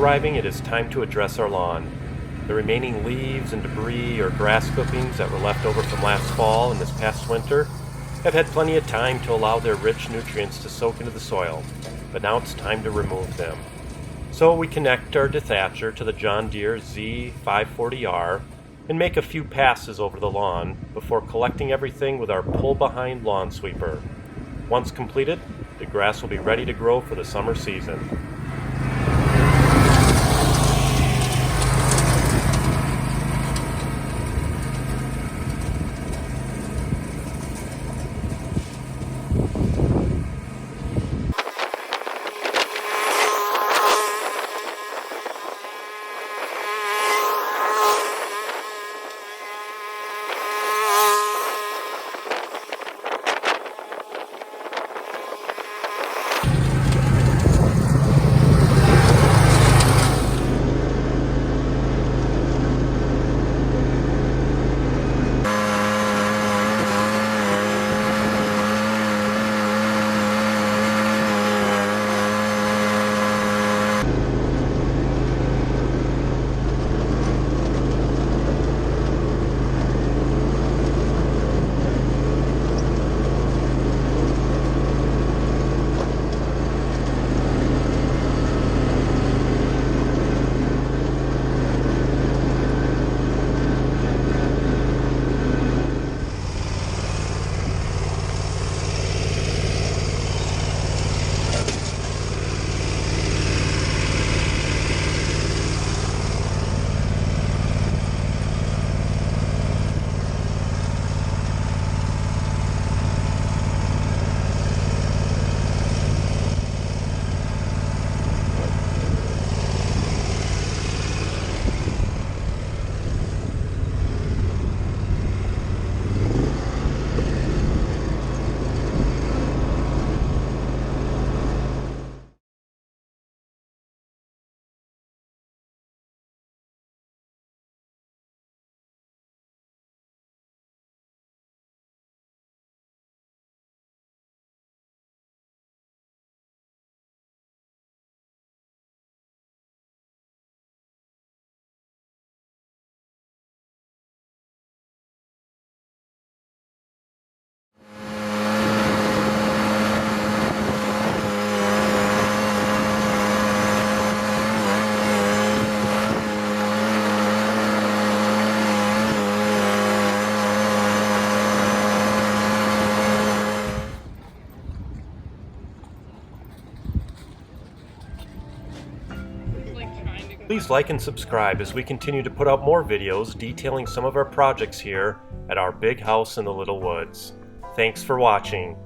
arriving, it is time to address our lawn. The remaining leaves and debris or grass clippings that were left over from last fall and this past winter have had plenty of time to allow their rich nutrients to soak into the soil, but now it's time to remove them. So we connect our dethatcher to the John Deere Z540R and make a few passes over the lawn before collecting everything with our pull-behind lawn sweeper. Once completed, the grass will be ready to grow for the summer season. Please like and subscribe as we continue to put out more videos detailing some of our projects here at our big house in the Little Woods. Thanks for watching.